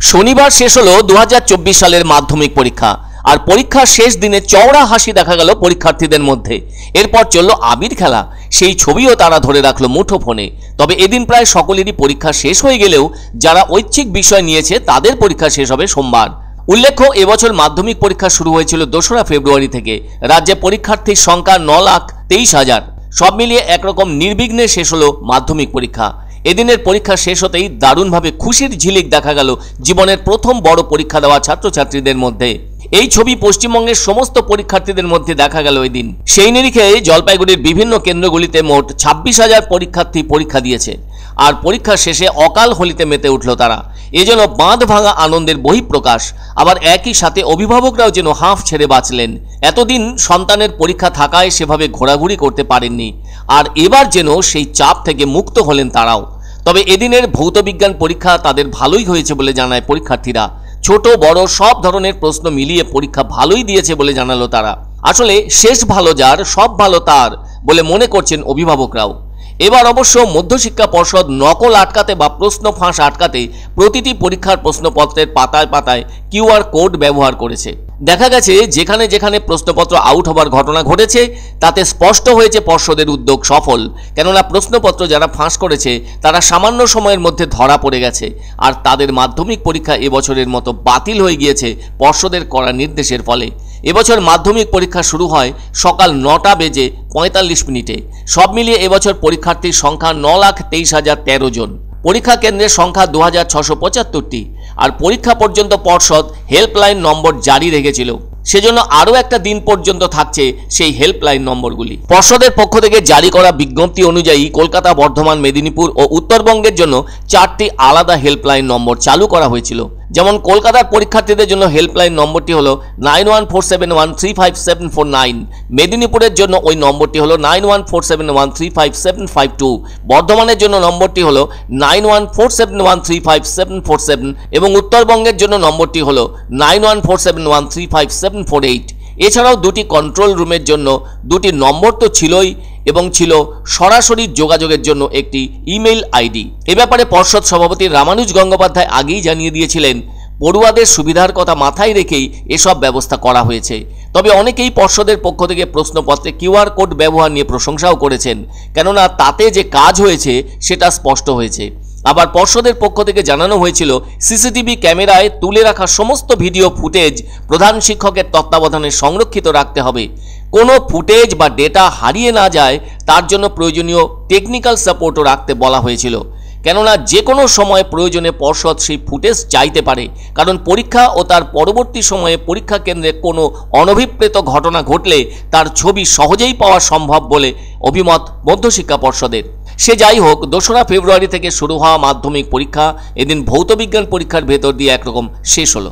শনিবার শেষ হলো 2024 সালের মাধ্যমিক পরীক্ষা। আর পরীক্ষার শেষ দিনে চওড়া হাসি দেখা গেল পরীক্ষার্থীদের মধ্যে। এরপর চলল আবির খেলা, সেই ছবিও তারা ধরে রাখলো মুঠো ফোনে। তবে এদিন প্রায় সকলেরই পরীক্ষা শেষ হয়ে গেলেও যারা ঐচ্ছিক বিষয় নিয়েছে তাদের পরীক্ষা শেষ হবে সোমবার। উল্লেখ্য, এবছর মাধ্যমিক পরীক্ষা শুরু হয়েছিল 2রা ফেব্রুয়ারি থেকে। রাজ্যে পরীক্ষার্থীর সংখ্যা 9,23,000। সব মিলিয়ে একরকম নির্বিঘ্নে শেষ হলো মাধ্যমিক পরীক্ষা। এদিনের পরীক্ষা শেষ হতেই দারুণভাবে খুশির ঝিলিক দেখা গেল জীবনের প্রথম বড় পরীক্ষা দেওয়া ছাত্রছাত্রীদের মধ্যে। এই ছবি পশ্চিমবঙ্গের সমস্ত পরীক্ষার্থীদের মধ্যে দেখা গেল এদিন। সেই নিরিখে জলপাইগুড়ির বিভিন্ন কেন্দ্রগুলিতে মোট 26,000 পরীক্ষার্থী পরীক্ষা দিয়েছে। আর পরীক্ষা শেষে অকাল হোলিতে মেতে উঠল তারা। এজন্য বাঁধ ভাঙা আনন্দের বহিঃপ্রকাশ। আবার একই সাথে অভিভাবকরাও যেন হাঁফ ছেড়ে বাঁচলেন। এতদিন সন্তানের পরীক্ষা থাকায় সেভাবে ঘোরাঘুরি করতে পারেননি, আর এবার যেন সেই চাপ থেকে মুক্ত হলেন তারাও। তবে এদিনের ভৌতবিজ্ঞান পরীক্ষা তাদের ভালোই হয়েছে বলে জানায় পরীক্ষার্থীরা। ছোট বড় সব ধরনের প্রশ্ন মিলিয়ে পরীক্ষা ভালোই দিয়েছে বলে জানালো তারা। আসলে শেষ ভালো যার সব ভালো তার বলে মনে করছেন অভিভাবকরাও। এবার অবশ্য মধ্যশিক্ষা পর্ষদ নকল আটকাতে বা প্রশ্ন ফাঁস আটকাতে প্রতিটি পরীক্ষার প্রশ্নপত্রের পাতায় পাতায় QR কোড ব্যবহার করেছে। দেখা গেছে যেখানে যেখানে প্রশ্নপত্র আউট হবার ঘটনা ঘটেছে তাতে স্পষ্ট হয়েছে পর্ষদের উদ্যোগ সফল। কেননা প্রশ্নপত্র যারা ফাঁস করেছে তারা সামান্য সময়ের মধ্যে ধরা পড়ে গেছে, আর তাদের মাধ্যমিক পরীক্ষা এবছরের মতো বাতিল হয়ে গিয়েছে পর্ষদের করা নির্দেশের ফলে। এবছর মাধ্যমিক পরীক্ষা শুরু হয় সকাল 9:45 সব মিলিয়ে এবছর পরীক্ষার্থীর সংখ্যা 9,23,013 জন। পরীক্ষা কেন্দ্রের সংখ্যা 2,675টি। আর পরীক্ষা পর্যন্ত পর্ষদ হেল্পলাইন নম্বর জারি রেখেছিল। সেজন্য আরও একটা দিন পর্যন্ত থাকছে সেই হেল্পলাইন নম্বরগুলি। পর্ষদের পক্ষ থেকে জারি করা বিজ্ঞপ্তি অনুযায়ী কলকাতা, বর্ধমান, মেদিনীপুর ও উত্তরবঙ্গের জন্য 4টি আলাদা হেল্পলাইন নম্বর চালু করা হয়েছিল। যেমন কলকাতার পরীক্ষার্থীদের জন্য হেল্পলাইন নম্বরটি হলো 9147135749। মেদিনীপুরের জন্য ওই নম্বরটি হলো 9147135752। বর্ধমানের জন্য নম্বরটি হলো 9147135747 এবং উত্তরবঙ্গের জন্য নম্বরটি হলো 9147135748। এছাড়াও দুটি কন্ট্রোল রুমের জন্য দুটি নম্বর তো ছিলই, এবং ছিল সরাসরি যোগাযোগের জন্য একটি ইমেল আইডি। এ ব্যাপারে পর্ষদ সভাপতি রামানুজ গঙ্গোপাধ্যায় আগেই জানিয়ে দিয়েছিলেন, পড়ুয়াদের সুবিধার কথা মাথায় রেখেই এসব ব্যবস্থা করা হয়েছে। তবে অনেকেই পর্ষদের পক্ষ থেকে প্রশ্নপত্রে QR কোড ব্যবহার নিয়ে প্রশংসাও করেছেন, কেননা তাতে যে কাজ হয়েছে সেটা স্পষ্ট হয়েছে। আবার পর্ষদের পক্ষ থেকে জানানো হয়েছিল CCTV ক্যামেরায় তুলে রাখা সমস্ত ভিডিও ফুটেজ প্রধান শিক্ষকের তত্ত্বাবধানে সংরক্ষিত রাখতে হবে। কোনো ফুটেজ বা ডেটা হারিয়ে না যায় তার জন্য প্রয়োজনীয় টেকনিক্যাল সাপোর্টও রাখতে বলা হয়েছিল। কেননা যে কোনো সময় প্রয়োজনে পর্ষদ সেই ফুটেজ চাইতে পারে, কারণ পরীক্ষা ও তার পরবর্তী সময়ে পরীক্ষা কেন্দ্রে কোনো অনভিপ্রেত ঘটনা ঘটলে তার ছবি সহজেই পাওয়া সম্ভব বলে অভিমত মধ্যশিক্ষা পর্ষদের। সে যাই হোক, 2রা ফেব্রুয়ারি থেকে শুরু হওয়া মাধ্যমিক পরীক্ষা এদিন ভৌতবিজ্ঞান পরীক্ষার ভেতর দিয়ে একরকম শেষ হলো।